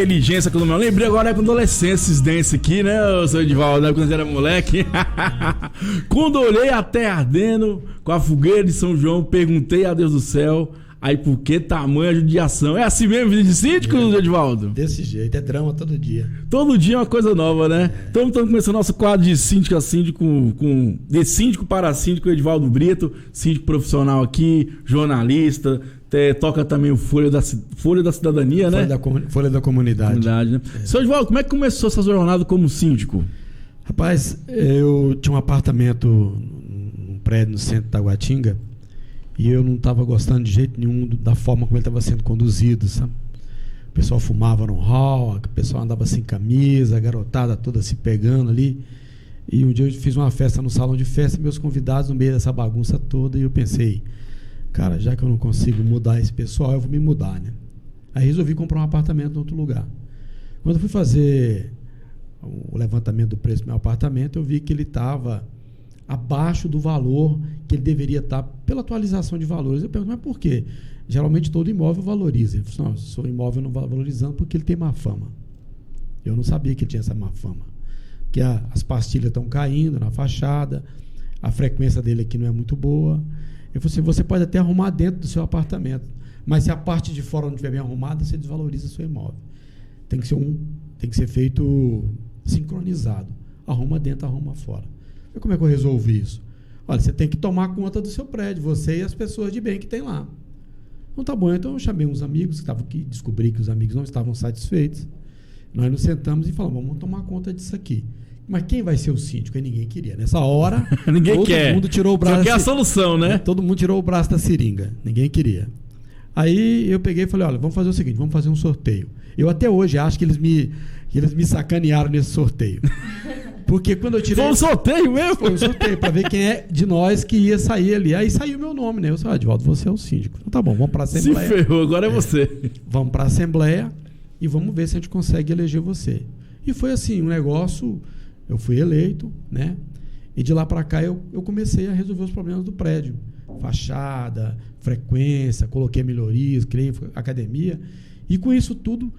Inteligência, quando eu lembrei agora é com adolescência dance aqui, né, seu Edivaldo, né, quando era moleque. Quando olhei a terra ardendo com a fogueira de São João, perguntei a Deus do céu, aí por que tamanha judiação? É assim mesmo, vida de síndico, Edivaldo? Desse jeito, é drama todo dia. Todo dia é uma coisa nova, né? Então estamos começando nosso quadro de síndico a síndico, de síndico para síndico, Edivaldo Brito, síndico profissional aqui, jornalista, toca também o Folha da Cidadania, né? Folha da Comunidade. Né? Seu Edivaldo, como é que começou essa jornada como síndico? Rapaz, eu tinha um apartamento num prédio no centro de Taguatinga e eu não estava gostando de jeito nenhum da forma como ele estava sendo conduzido, sabe? O pessoal fumava no hall, o pessoal andava sem camisa, a garotada toda se pegando ali. E um dia eu fiz uma festa no salão de festa, meus convidados no meio dessa bagunça toda, e eu pensei, cara, já que eu não consigo mudar esse pessoal, eu vou me mudar, né? Aí resolvi comprar um apartamento em outro lugar. Quando eu fui fazer o levantamento do preço do meu apartamento, eu vi que ele estava abaixo do valor que ele deveria estar pela atualização de valores. Eu pergunto, mas por quê? Geralmente todo imóvel valoriza. Ele falou, não, seu imóvel não vai valorizando porque ele tem má fama. Eu não sabia que ele tinha essa má fama. Porque as pastilhas estão caindo na fachada, a frequência dele aqui não é muito boa. Eu falei assim, você pode até arrumar dentro do seu apartamento, mas se a parte de fora não estiver bem arrumada, você desvaloriza o seu imóvel. Tem que ser feito sincronizado. Arruma dentro, arruma fora. E como é que eu resolvi isso? Olha, você tem que tomar conta do seu prédio, você e as pessoas de bem que tem lá. Então tá bom, então eu chamei uns amigos que estavam aqui, descobri que os amigos não estavam satisfeitos. Nós nos sentamos e falamos, vamos tomar conta disso aqui. Mas quem vai ser o síndico? Aí ninguém queria. Nessa hora, todo mundo tirou o braço. Só que é a solução, né? Todo mundo tirou o braço da seringa. Ninguém queria. Aí eu peguei e falei, olha, vamos fazer o seguinte, vamos fazer um sorteio. Eu até hoje acho que eles me sacanearam nesse sorteio. Porque quando eu tirei... Foi um sorteio mesmo? Foi um sorteio, para ver quem é de nós que ia sair ali. Aí saiu meu nome, né? Eu falei, Edivaldo, você é o síndico. Então tá bom, vamos para a Assembleia. Se ferrou, agora é você. Vamos para a Assembleia e vamos ver se a gente consegue eleger você. E foi assim, um negócio... Eu fui eleito, né? E de lá para cá eu comecei a resolver os problemas do prédio. Fachada, frequência, coloquei melhorias, criei academia. E com isso tudo,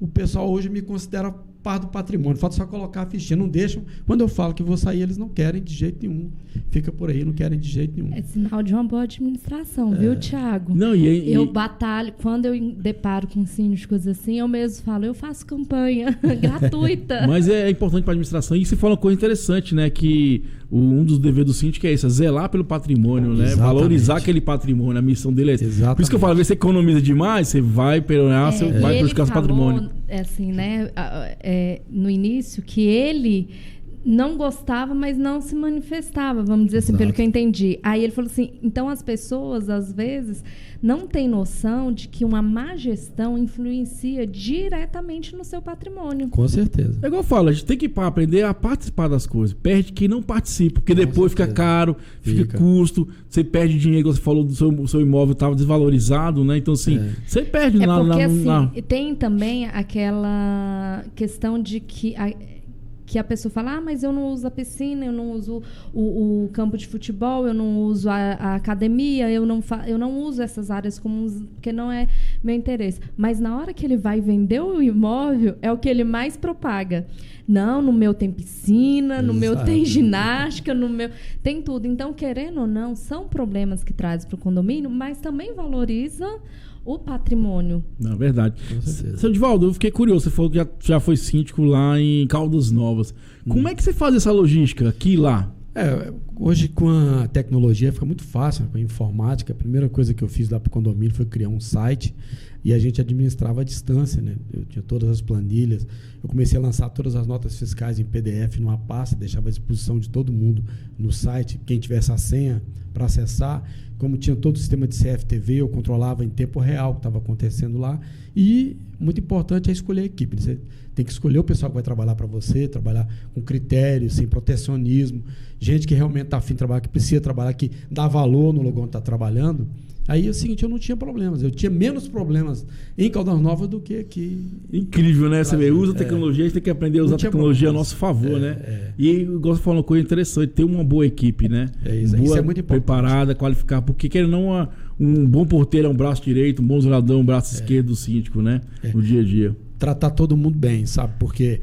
o pessoal hoje me considera parte do patrimônio. Falta só colocar a fichinha. Não deixam. Quando eu falo que vou sair, eles não querem de jeito nenhum. Fica por aí, não querem de jeito nenhum. É sinal de uma boa administração, viu, Thiago? Não, eu batalho. Quando eu deparo com síndicos assim, eu mesmo falo, eu faço campanha gratuita. Mas é importante para a administração. E você fala uma coisa interessante, né? Que um dos deveres do síndico é isso, é zelar pelo patrimônio, né? Exatamente. Valorizar aquele patrimônio. A missão dele é essa. Exatamente. Por isso que eu falo, às vezes você economiza demais, você vai peronar, você vai prejudicar o patrimônio. Assim, né? No início, que ele não gostava, mas não se manifestava, vamos dizer assim, pelo que eu entendi. Aí ele falou assim, então as pessoas, às vezes, não têm noção de que uma má gestão influencia diretamente no seu patrimônio. Com certeza. É igual eu falo, a gente tem que aprender a participar das coisas. Perde quem não participa, porque depois fica caro, fica custo, você perde dinheiro, você falou do seu imóvel estava desvalorizado, né? Então, assim, você perde porque, tem também aquela questão de que a pessoa fala, mas eu não uso a piscina, eu não uso o campo de futebol, eu não uso a academia, eu não uso essas áreas comuns, porque não é meu interesse. Mas na hora que ele vai vender o imóvel, é o que ele mais propaga. Não, no meu tem piscina, no meu tem ginástica, no meu tem tudo. Então, querendo ou não, são problemas que traz para o condomínio, mas também valoriza o patrimônio. Não, verdade. Seu Edivaldo, eu fiquei curioso. Você falou que já foi síndico lá em Caldas Novas. Como é que você faz essa logística aqui e lá? Hoje com a tecnologia fica muito fácil, com a informática. A primeira coisa que eu fiz lá para o condomínio foi criar um site e a gente administrava à distância, né? Eu tinha todas as planilhas. Eu comecei a lançar todas as notas fiscais em PDF numa pasta, deixava à disposição de todo mundo no site, quem tivesse a senha para acessar. Como tinha todo o sistema de CFTV, eu controlava em tempo real o que estava acontecendo lá. E muito importante é escolher a equipe. Você tem que escolher o pessoal que vai trabalhar para você, trabalhar com critérios, sem protecionismo, gente que realmente está afim de trabalhar, que precisa trabalhar, que dá valor no lugar onde está trabalhando. Aí é o seguinte, eu não tinha problemas. Eu tinha menos problemas em Caldas Novas do que aqui. Incrível, né? Você usa a tecnologia, a gente tem que aprender a usar a tecnologia a nosso favor, né? E aí, igual você falou uma coisa interessante, ter uma boa equipe, né? Isso é muito importante. Preparada, qualificada, porque querendo ou não, um bom porteiro é um braço direito, um bom zelador é um braço esquerdo do síndico, né? No dia a dia. tratar todo mundo bem, sabe? Porque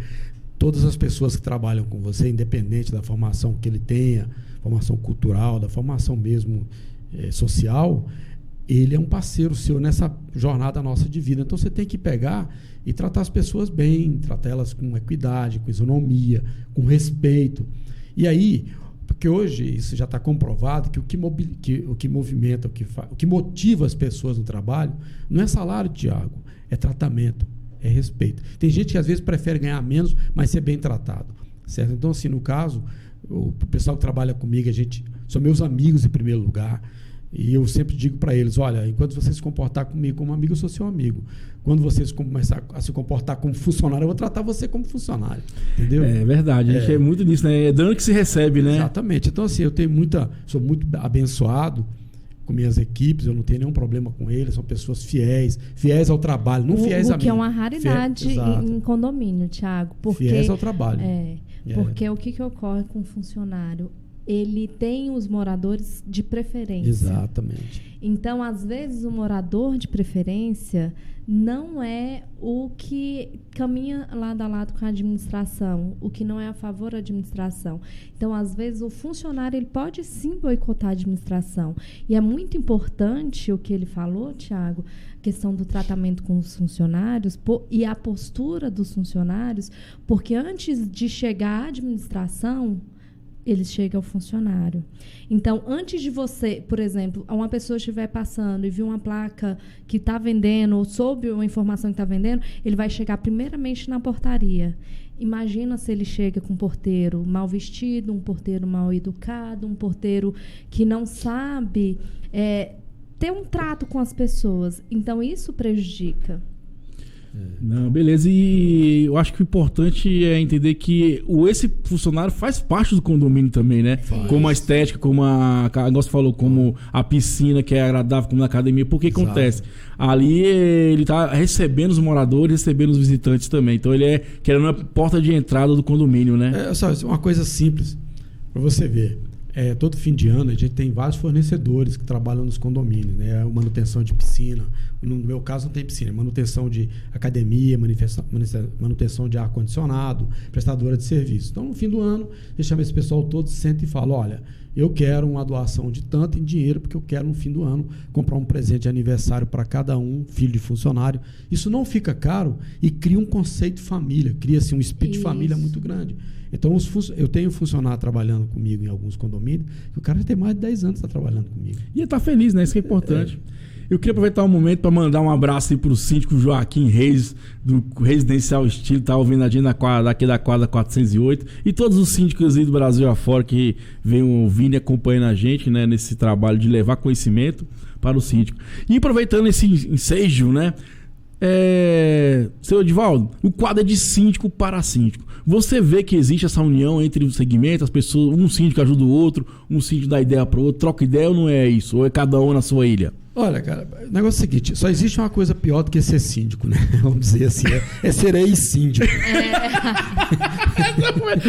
todas as pessoas que trabalham com você, independente da formação que ele tenha, formação cultural, da formação mesmo social, ele é um parceiro seu nessa jornada nossa de vida. Então você tem que pegar e tratar as pessoas bem, tratar elas com equidade, com isonomia, com respeito. E aí, porque hoje isso já está comprovado que o que movimenta, o que motiva as pessoas no trabalho não é salário, Tiago, é tratamento, é respeito. Tem gente que às vezes prefere ganhar menos, mas ser bem tratado, certo? Então, assim, no caso, o pessoal que trabalha comigo, são meus amigos em primeiro lugar, e eu sempre digo para eles, olha, enquanto você se comportar comigo como amigo, eu sou seu amigo. Quando você começar a se comportar como funcionário, eu vou tratar você como funcionário, entendeu? É verdade, a gente é muito nisso, né? É dando que se recebe, né? Exatamente. Então, assim, sou muito abençoado com minhas equipes, eu não tenho nenhum problema com eles, são pessoas fiéis ao trabalho, não fiéis a mim. O que é uma raridade em condomínio, Tiago. Fiéis ao trabalho. Porque o que ocorre com o funcionário? Ele tem os moradores de preferência. Exatamente. Então, às vezes, o morador de preferência não é o que caminha lado a lado com a administração, o que não é a favor da administração. Então, às vezes, o funcionário ele pode sim boicotar a administração. E é muito importante o que ele falou, Tiago, a questão do tratamento com os funcionários e a postura dos funcionários, porque antes de chegar à administração, eles chegam ao funcionário. Então, antes de você, por exemplo, uma pessoa estiver passando e viu uma placa que está vendendo, ou soube uma informação que está vendendo, ele vai chegar primeiramente na portaria. Imagina se ele chega com um porteiro mal vestido, um porteiro mal educado, um porteiro que não sabe ter um trato com as pessoas. Então, isso prejudica. Não, beleza. E eu acho que o importante é entender que esse funcionário faz parte do condomínio também, né? Como a estética, como a negócio falou, como a piscina que é agradável, como na academia. Porque acontece? Ali ele está recebendo os moradores, recebendo os visitantes também. Então ele querendo a porta de entrada do condomínio, né? Uma coisa simples para você ver. Todo fim de ano a gente tem vários fornecedores que trabalham nos condomínios, né? Manutenção de piscina, no meu caso não tem piscina, manutenção de academia, manutenção de ar-condicionado, prestadora de serviço. Então, no fim do ano, eu chamo esse pessoal todo, senta e fala, olha, eu quero uma doação de tanto em dinheiro, porque eu quero, no fim do ano, comprar um presente de aniversário para cada um, filho de funcionário. Isso não fica caro e cria um conceito de família, cria-se um espírito de família muito grande. Então, eu tenho funcionário trabalhando comigo em alguns condomínios, que o cara já tem mais de 10 anos que está trabalhando comigo. E ele está feliz, né? Isso que é importante. Eu queria aproveitar o momento para mandar um abraço aí para o síndico Joaquim Reis, do Residencial Estilo, está ouvindo a gente daqui da quadra 408, e todos os síndicos aí do Brasil afora que vêm ouvindo e acompanhando a gente, né, nesse trabalho de levar conhecimento para o síndico. E aproveitando esse ensejo, né? Seu Edivaldo, o quadro é de síndico para síndico. Você vê que existe essa união entre os segmentos, as pessoas, um síndico ajuda o outro, um síndico dá ideia para o outro, troca ideia ou não é isso? Ou é cada um na sua ilha? Olha, cara, o negócio é o seguinte, só existe uma coisa pior do que ser síndico, né? Vamos dizer assim, é ser ex-síndico.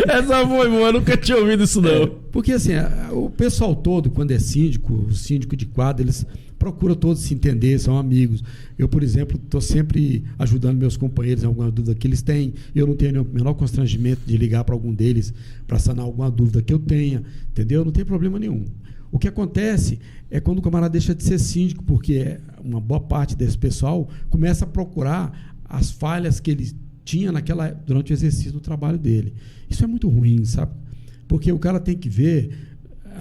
Essa foi boa, eu nunca tinha ouvido isso não. Porque assim, o pessoal todo, quando é síndico, o síndico de quadra, eles procuram todos se entender, são amigos. Eu, por exemplo, estou sempre ajudando meus companheiros em alguma dúvida que eles têm. Eu não tenho o menor constrangimento de ligar para algum deles para sanar alguma dúvida que eu tenha, entendeu? Não tem problema nenhum. O que acontece é quando o camarada deixa de ser síndico, porque uma boa parte desse pessoal começa a procurar as falhas que ele tinha durante o exercício do trabalho dele. Isso é muito ruim, sabe? Porque o cara tem que ver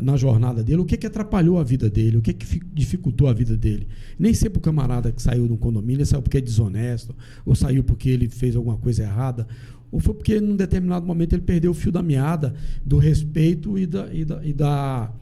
na jornada dele o que atrapalhou a vida dele, o que dificultou a vida dele. Nem sempre o camarada que saiu de um condomínio ele saiu porque é desonesto, ou saiu porque ele fez alguma coisa errada, ou foi porque num determinado momento ele perdeu o fio da meada do respeito e da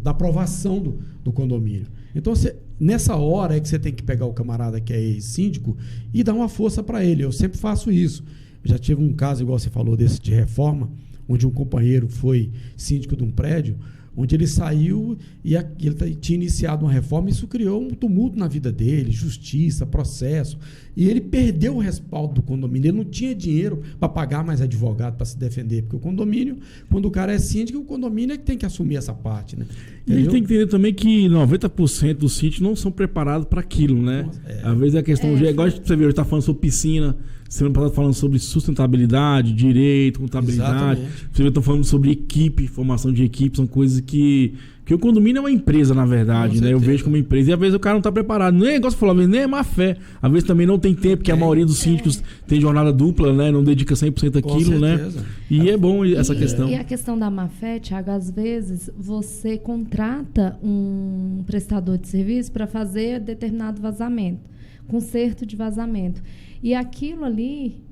aprovação do condomínio. Então, nessa hora é que você tem que pegar o camarada que é ex-síndico e dar uma força para ele. Eu sempre faço isso. Eu já tive um caso, igual você falou, desse de reforma, onde um companheiro foi síndico de um prédio. onde ele saiu e ele tinha iniciado uma reforma, isso criou um tumulto na vida dele, justiça, processo, e ele perdeu o respaldo do condomínio, ele não tinha dinheiro para pagar mais advogado para se defender, porque o condomínio, quando o cara é síndico, o condomínio é que tem que assumir essa parte, né? E a gente tem que entender também que 90% dos síndicos não são preparados para aquilo, né? Às vezes a questão igual você vê, hoje está falando sobre piscina, semana passada falando sobre sustentabilidade, direito, contabilidade. Você vê, estão falando sobre equipe, formação de equipe, são coisas que o condomínio é uma empresa, na verdade, né? Eu vejo como empresa. E às vezes o cara não está preparado. Nem igual você falou, às vezes nem é má fé. Às vezes também não tem tempo, porque a maioria dos síndicos tem jornada dupla, né? Não dedica 100% àquilo, né? E é bom essa questão. E a questão da má fé, Thiago, às vezes você contrata um prestador de serviço para fazer determinado vazamento, conserto de vazamento. E aquilo ali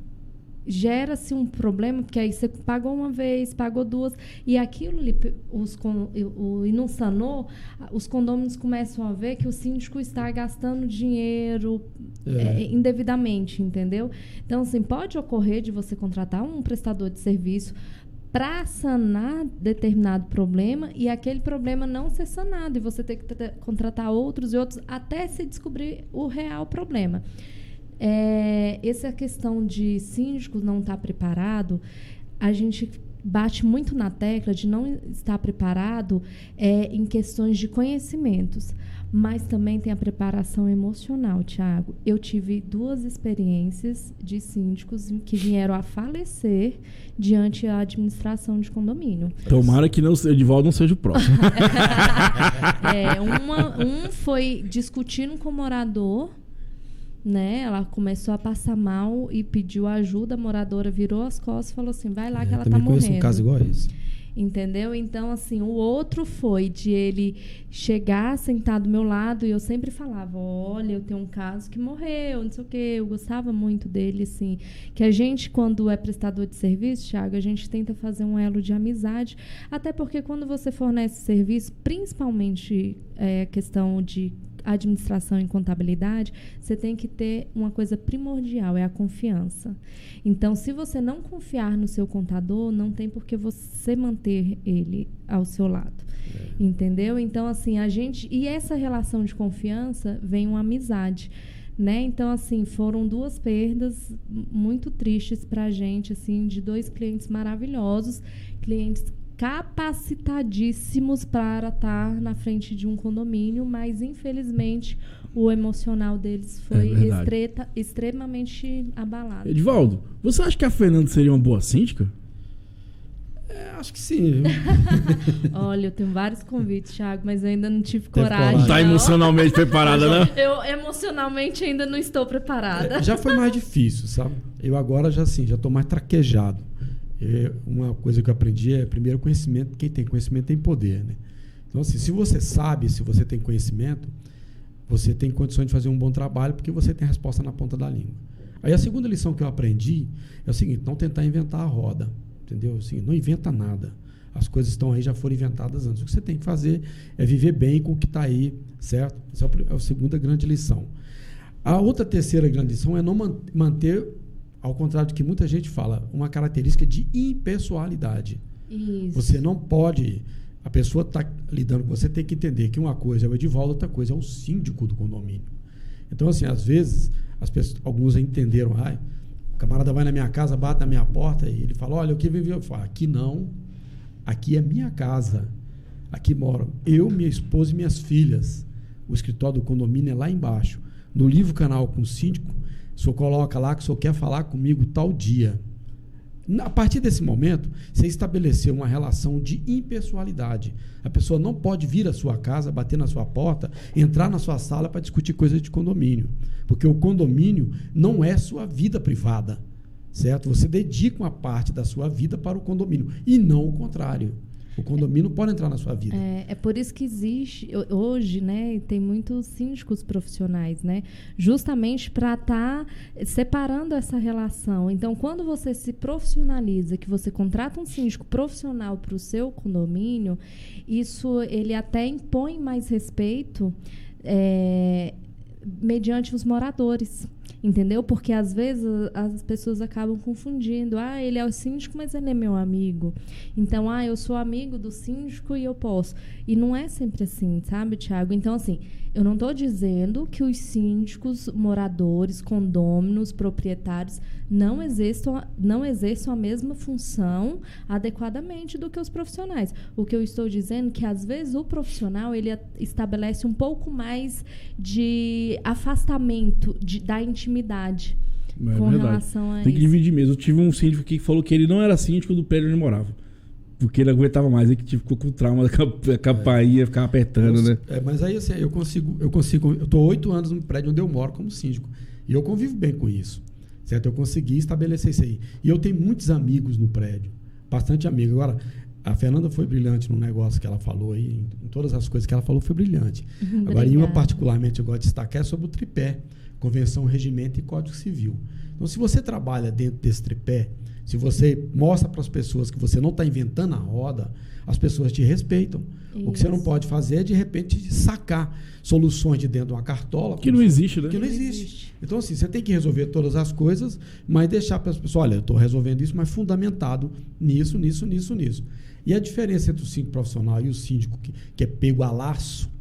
gera-se um problema, porque aí você pagou uma vez, pagou duas, e aquilo ali, e não sanou, os condôminos começam a ver que o síndico está gastando dinheiro indevidamente, entendeu? Então, assim, pode ocorrer de você contratar um prestador de serviço para sanar determinado problema e aquele problema não ser sanado, e você ter que contratar outros e outros até se descobrir o real problema. Essa questão de síndicos não estar preparado, a gente bate muito na tecla de não estar preparado em questões de conhecimentos, mas também tem a preparação emocional, Thiago. Eu tive 2 experiências de síndicos que vieram a falecer diante da administração de condomínio. Tomara que o Edivaldo não seja o próximo. Um foi discutindo com o morador, né? Ela começou a passar mal e pediu ajuda, a moradora virou as costas e falou assim, vai lá que ela tá morrendo. Também conheço um caso igual a esse. Entendeu? Então, assim, o outro foi de ele chegar, sentar do meu lado, e eu sempre falava, olha, eu tenho um caso que morreu, não sei o quê. Eu gostava muito dele, assim. Que a gente, quando é prestador de serviço, Thiago, a gente tenta fazer um elo de amizade, até porque quando você fornece serviço, principalmente questão de administração e contabilidade, você tem que ter uma coisa primordial, é a confiança. Então, se você não confiar no seu contador, não tem por que você manter ele ao seu lado. Entendeu? Então, assim, e essa relação de confiança vem uma amizade, né? Então, assim, foram 2 perdas muito tristes pra gente, assim, de 2 clientes maravilhosos, clientes capacitadíssimos para estar na frente de um condomínio, mas infelizmente o emocional deles foi extremamente abalado. Edivaldo, você acha que a Fernanda seria uma boa síndica? Acho que sim. Olha, eu tenho vários convites, Thiago, mas eu ainda não tive coragem. Não tá emocionalmente preparada, né? Eu emocionalmente ainda não estou preparada. Já foi mais difícil, sabe? Eu agora já estou mais traquejado. Uma coisa que eu aprendi é, primeiro, conhecimento. Quem tem conhecimento tem poder, né? Então, assim, se você sabe, se você tem conhecimento, você tem condições de fazer um bom trabalho, porque você tem a resposta na ponta da língua. Aí a segunda lição que eu aprendi é o seguinte: não tentar inventar a roda, entendeu? Assim, não inventa nada. As coisas estão aí, já foram inventadas antes. O que você tem que fazer é viver bem com o que está aí, certo? Essa é a segunda grande lição. A terceira grande lição é não manter, ao contrário do que muita gente fala, uma característica de impessoalidade. Isso. Você não pode... A pessoa está lidando com você, tem que entender que uma coisa é o Edivaldo, outra coisa é o síndico do condomínio. Então, assim, às vezes, alguns entenderam, o camarada vai na minha casa, bate na minha porta e ele fala, olha, o que viveu? Eu falo, aqui não, aqui é minha casa, aqui moram eu, minha esposa e minhas filhas. O escritório do condomínio é lá embaixo. No livro canal com o síndico, o senhor coloca lá que o senhor quer falar comigo tal dia. A partir desse momento, você estabeleceu uma relação de impessoalidade. A pessoa não pode vir à sua casa, bater na sua porta, entrar na sua sala para discutir coisas de condomínio. Porque o condomínio não é sua vida privada, certo? Você dedica uma parte da sua vida para o condomínio e não o contrário. O condomínio pode entrar na sua vida. É por isso que existe, hoje, né, tem muitos síndicos profissionais, né, justamente para estar separando essa relação. Então, quando você se profissionaliza, que você contrata um síndico profissional para o seu condomínio, isso ele até impõe mais respeito mediante os moradores. Entendeu? Porque às vezes as pessoas acabam confundindo. Ah, ele é o síndico, mas ele é meu amigo. Então, eu sou amigo do síndico e eu posso. E não é sempre assim, sabe, Tiago? Então, assim, eu não estou dizendo que os síndicos, moradores, condôminos, proprietários não exerçam a mesma função adequadamente do que os profissionais. O que eu estou dizendo é que, às vezes, o profissional ele estabelece um pouco mais de afastamento da intimidade com relação a isso. Tem que dividir mesmo. Eu tive um síndico que falou que ele não era síndico do prédio onde ele morava. Porque ele aguentava mais, ele ficou com trauma da campainha, ficava apertando, né? Mas aí, assim, eu estou 8 anos no prédio onde eu moro como síndico. E eu convivo bem com isso. Certo? Eu consegui estabelecer isso aí. E eu tenho muitos amigos no prédio. Bastante amigos. Agora, a Fernanda foi brilhante no negócio que ela falou aí. Em todas as coisas que ela falou, foi brilhante. Agora, em uma particularmente, eu gosto de destacar, é sobre o tripé. Convenção, regimento e Código Civil. Então, se você trabalha dentro desse tripé, se você mostra para as pessoas que você não está inventando a roda, as pessoas te respeitam. Isso. O que você não pode fazer é, de repente, sacar soluções de dentro de uma cartola. Que não existe, né? Que não existe. Então, assim, você tem que resolver todas as coisas, mas deixar para as pessoas, olha, eu estou resolvendo isso, mas fundamentado nisso. E a diferença entre o síndico profissional e o síndico que é pego a laço,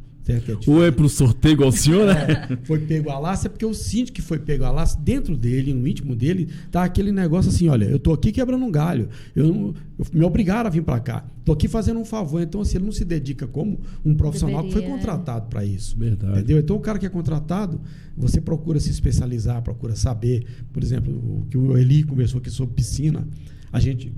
ou é pro sorteio igual o senhor, né? Foi pego a laço, é porque o síndico que foi pego a laço, dentro dele, no íntimo dele, tá aquele negócio assim, olha, eu tô aqui quebrando um galho, me obrigaram a vir para cá, tô aqui fazendo um favor. Então, assim, ele não se dedica como um profissional que foi contratado para isso. Verdade. Entendeu? Então, o cara que é contratado, você procura se especializar, procura saber, por exemplo, o que o Eli conversou aqui sobre piscina, a gente...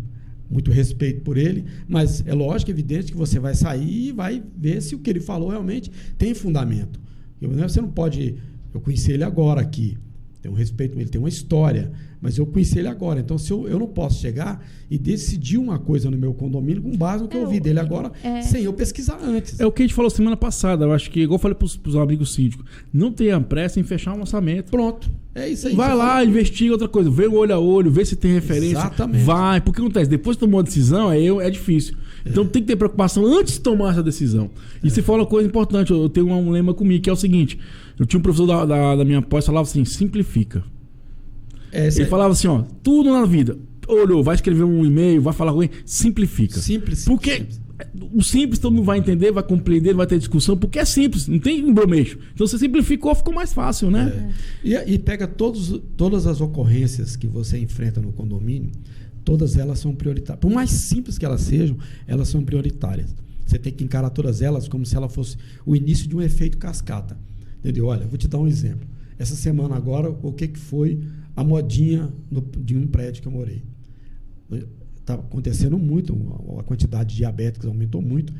muito respeito por ele, mas é lógico, evidente que você vai sair e vai ver se o que ele falou realmente tem fundamento. Você não pode... Eu conheci ele agora aqui, tenho respeito, ele tem uma história, mas eu conheci ele agora. Então, se eu não posso chegar e decidir uma coisa no meu condomínio com base no que eu ouvi dele agora, sem eu pesquisar antes. É o que a gente falou semana passada. Eu acho que, igual eu falei pros amigos síndicos, não tenha pressa em fechar um orçamento. Pronto. É isso aí. Vai lá, investiga outra coisa. Vê o olho a olho, vê se tem referência. Exatamente. Vai. Porque acontece, depois que tomou a decisão, é difícil. Então tem que ter preocupação antes de tomar essa decisão. E você fala uma coisa importante. Eu tenho um lema comigo, que é o seguinte. Eu tinha um professor da minha pós que falava assim, simplifica. Ele falava assim, ó, tudo na vida. Olhou, vai escrever um e-mail, vai falar com ele, simplifica. Simples. Porque o simples todo mundo vai entender, vai compreender, vai ter discussão, porque é simples, não tem embromeixo. Então você simplificou, ficou mais fácil, né? E pega todas as ocorrências que você enfrenta no condomínio, todas elas são prioritárias. Por mais simples que elas sejam, elas são prioritárias. Você tem que encarar todas elas como se ela fosse o início de um efeito cascata. Entendeu? Olha, vou te dar um exemplo. Essa semana agora, o que foi a modinha de um prédio que eu morei? Está acontecendo muito, a quantidade de diabéticos aumentou muito.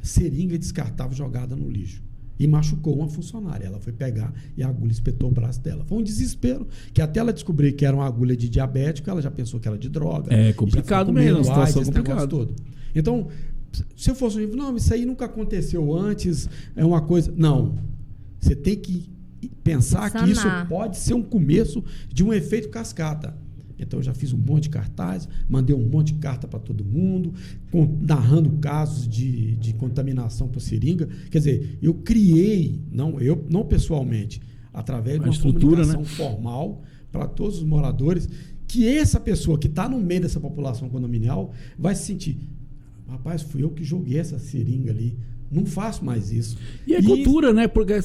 Seringa descartável jogada no lixo. E machucou uma funcionária. Ela foi pegar e a agulha espetou o braço dela. Foi um desespero, que até ela descobrir que era uma agulha de diabético, ela já pensou que era de droga. É complicado mesmo, a situação complicada. Todo. Então, se eu fosse não, isso aí nunca aconteceu antes, é uma coisa... Não. Você tem que pensar que isso pode ser um começo de um efeito cascata. Então, eu já fiz um monte de cartaz, mandei um monte de carta para todo mundo, narrando casos de contaminação por seringa. Quer dizer, eu criei, não pessoalmente, através de uma comunicação formal para todos os moradores, que essa pessoa que está no meio dessa população condominial vai se sentir, rapaz, fui eu que joguei essa seringa ali. Não faço mais isso. E é cultura, né? Porque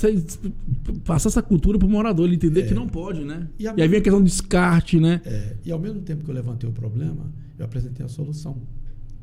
passar essa cultura pro morador, ele entender que não pode, né? E aí vem a questão do descarte, né? E ao mesmo tempo que eu levantei o problema, eu apresentei a solução.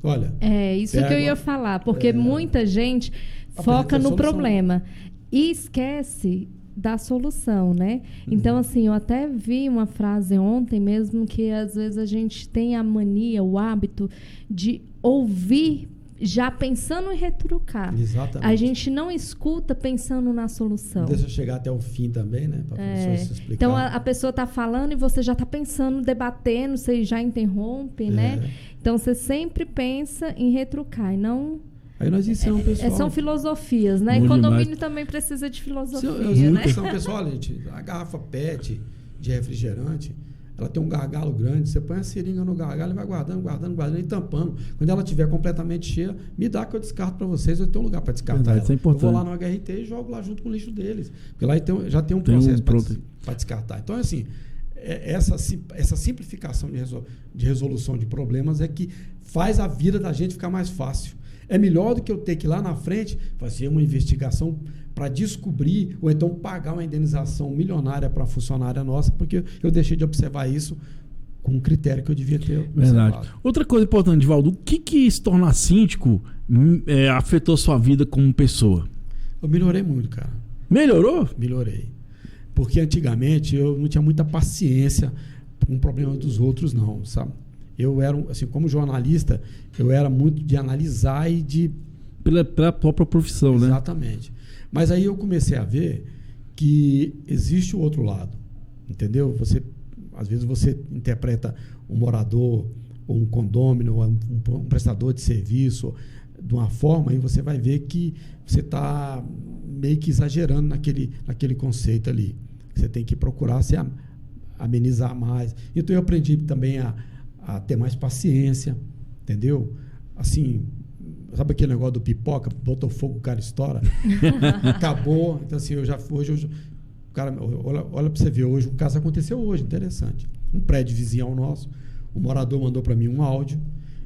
Olha. Isso que eu ia falar, porque muita gente foca no problema e esquece da solução, né? Então, assim, eu até vi uma frase ontem mesmo que às vezes a gente tem a mania, o hábito de ouvir já pensando em retrucar. Exatamente. A gente não escuta pensando na solução. Deixa eu chegar até o fim também, né? Para a se explicar. Então, a pessoa está falando e você já está pensando, debatendo, você já interrompe, né? Então, você sempre pensa em retrucar e não... Aí nós ensinamos, pessoal. São filosofias, né? E condomínio também precisa de filosofia, né? São, pessoal, gente, a garrafa PET de refrigerante, ela tem um gargalo grande, você põe a seringa no gargalo e vai guardando e tampando. Quando ela estiver completamente cheia, me dá que eu descarto para vocês, eu tenho um lugar para descartar ela. Eu vou lá no HRT e jogo lá junto com o lixo deles. Porque lá já tem um processo para descartar. Então, assim, essa simplificação de resolução de problemas é que faz a vida da gente ficar mais fácil. É melhor do que eu ter que ir lá na frente fazer uma investigação para descobrir ou então pagar uma indenização milionária para a funcionária nossa, porque eu deixei de observar isso com um critério que eu devia ter observado. Verdade. Outra coisa importante, Divaldo, o que se tornar síndico afetou sua vida como pessoa? Eu melhorei muito, cara. Melhorou? Melhorei. Porque antigamente eu não tinha muita paciência com o problema dos outros, não, sabe? Eu era, assim, como jornalista, eu era muito de analisar e de... Pela própria profissão, né? Exatamente. Mas aí eu comecei a ver que existe o outro lado, entendeu? Às vezes você interpreta um morador, ou um condômino, ou um prestador de serviço de uma forma, e você vai ver que você está meio que exagerando naquele conceito ali. Você tem que procurar se amenizar mais. Então eu aprendi também a ter mais paciência, entendeu? Assim, sabe aquele negócio do pipoca? Botou fogo, o cara estoura. Acabou. Então, assim, cara, olha para você ver, hoje, um caso aconteceu hoje, interessante. Um prédio vizinho ao nosso, o morador mandou para mim um áudio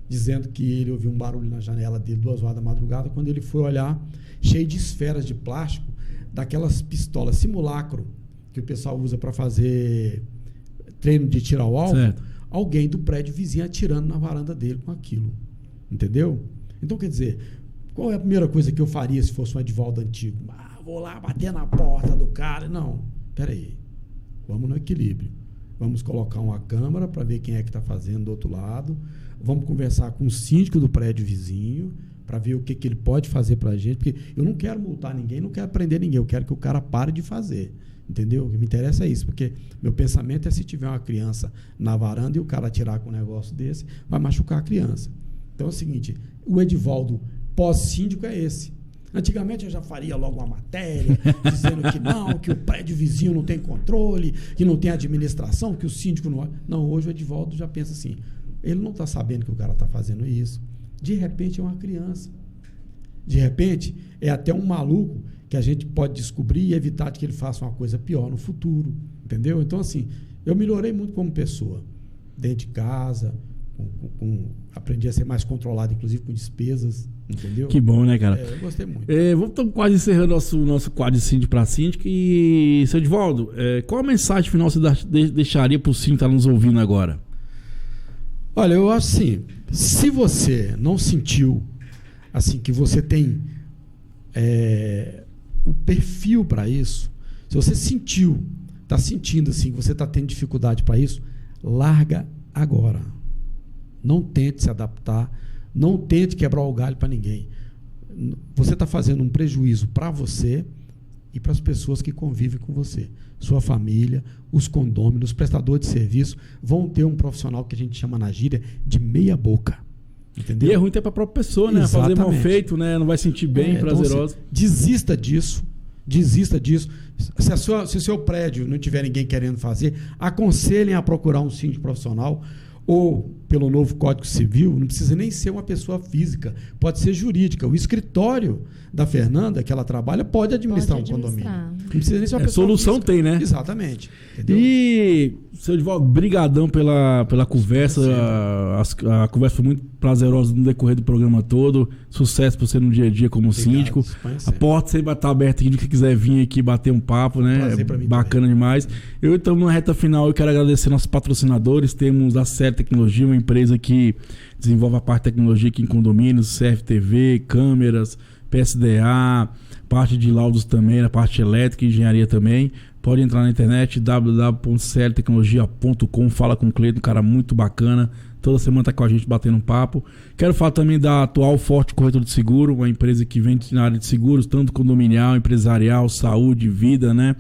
dizendo que ele ouviu um barulho na janela dele 2 horas da madrugada, quando ele foi olhar, cheio de esferas de plástico, daquelas pistolas simulacro que o pessoal usa para fazer treino de tirar o alvo. Certo. Alguém do prédio vizinho atirando na varanda dele com aquilo. Entendeu? Então, quer dizer, qual é a primeira coisa que eu faria se fosse um Edivaldo antigo? Vou lá bater na porta do cara. Não, peraí. Vamos no equilíbrio. Vamos colocar uma câmera para ver quem é que está fazendo do outro lado. Vamos conversar com o síndico do prédio vizinho para ver o que ele pode fazer para a gente. Porque eu não quero multar ninguém, não quero prender ninguém. Eu quero que o cara pare de fazer. Entendeu? O que me interessa é isso, porque meu pensamento é se tiver uma criança na varanda e o cara atirar com um negócio desse, vai machucar a criança. Então é o seguinte, o Edivaldo pós-síndico é esse. Antigamente eu já faria logo uma matéria dizendo que não, que o prédio vizinho não tem controle, que não tem administração, que o síndico não... Não, hoje o Edivaldo já pensa assim, ele não está sabendo que o cara está fazendo isso. De repente é uma criança. De repente é até um maluco que a gente pode descobrir e evitar que ele faça uma coisa pior no futuro, entendeu? Então, assim, eu melhorei muito como pessoa, dentro de casa, aprendi a ser mais controlado, inclusive com despesas, entendeu? Que bom, né, cara? Eu gostei muito. Vamos quase encerrando nosso quadro de síndico para síndico. E, seu Edivaldo, qual a mensagem final você deixaria para o síndico que está nos ouvindo agora? Olha, eu acho assim, se você não sentiu assim, que você tem o perfil para isso, se você está sentindo assim, que você está tendo dificuldade para isso, larga agora. Não tente se adaptar, não tente quebrar o galho para ninguém. Você está fazendo um prejuízo para você e para as pessoas que convivem com você. Sua família, os condôminos, os prestadores de serviço vão ter um profissional que a gente chama na gíria de meia boca. Entendeu? E é ruim até para a própria pessoa, né? Fazer mal feito, né? Não vai sentir bem, prazeroso. Então, desista disso. Se o seu prédio não tiver ninguém querendo fazer, aconselhem a procurar um síndico profissional ou pelo novo Código Civil, não precisa nem ser uma pessoa física, pode ser jurídica. O escritório da Fernanda, que ela trabalha, pode administrar um condomínio. Não precisa nem ser uma pessoa solução física. Tem, né? Exatamente. Entendeu? E, seu Edivaldo, brigadão pela conversa. A conversa foi muito prazerosa no decorrer do programa todo. Sucesso para você no dia a dia como síndico. A porta sempre vai estar aberta aqui, de quem quiser vir aqui bater um papo, né? Prazer pra mim bacana também. Demais. Eu estamos na reta final, eu quero agradecer nossos patrocinadores. Temos a Série Tecnologia, uma empresa que desenvolve a parte de tecnologia aqui em condomínios, CFTV, câmeras, PSDA, parte de laudos também, a parte elétrica e engenharia também. Pode entrar na internet, www.cltecnologia.com, fala com o Cleiton, um cara muito bacana, Toda semana tá com a gente batendo um papo. Quero falar também da Atual Forte Corretora de Seguro, uma empresa que vende na área de seguros, tanto condominial, empresarial, saúde, vida, né?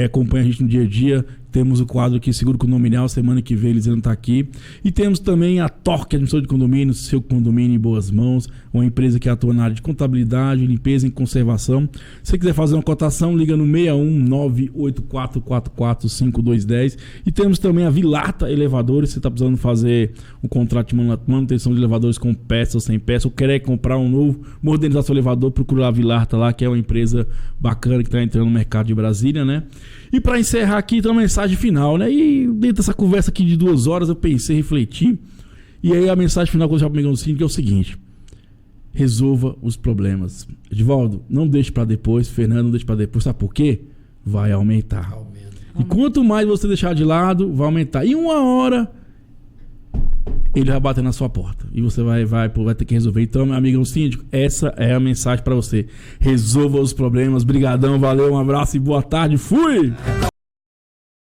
Acompanha a gente no dia a dia. Temos o quadro aqui, Seguro Condominial, semana que vem eles vão estar aqui. E temos também a Torque, administrador de condomínios, seu condomínio em boas mãos, uma empresa que atua na área de contabilidade, limpeza e conservação. Se você quiser fazer uma cotação, liga no 61984445210. E temos também a Vilata Elevadores, se você está precisando fazer um contrato de manutenção de elevadores com peça ou sem peça, ou quer comprar um novo, modernizar seu elevador, procura a Vilata lá, que é uma empresa bacana que está entrando no mercado de Brasília, né? E para encerrar aqui, tem uma mensagem final, né? E dentro dessa conversa aqui de 2 horas, eu pensei, refleti. E aí a mensagem final que eu já peguei no síndico é o seguinte: resolva os problemas. Edivaldo, não deixe para depois. Fernando, não deixe para depois. Sabe por quê? Vai aumentar. E quanto mais você deixar de lado, vai aumentar. E 1 hora, ele vai bater na sua porta. E você vai ter que resolver. Então, meu amigão síndico, essa é a mensagem para você. Resolva os problemas. Brigadão, valeu, um abraço e boa tarde. Fui!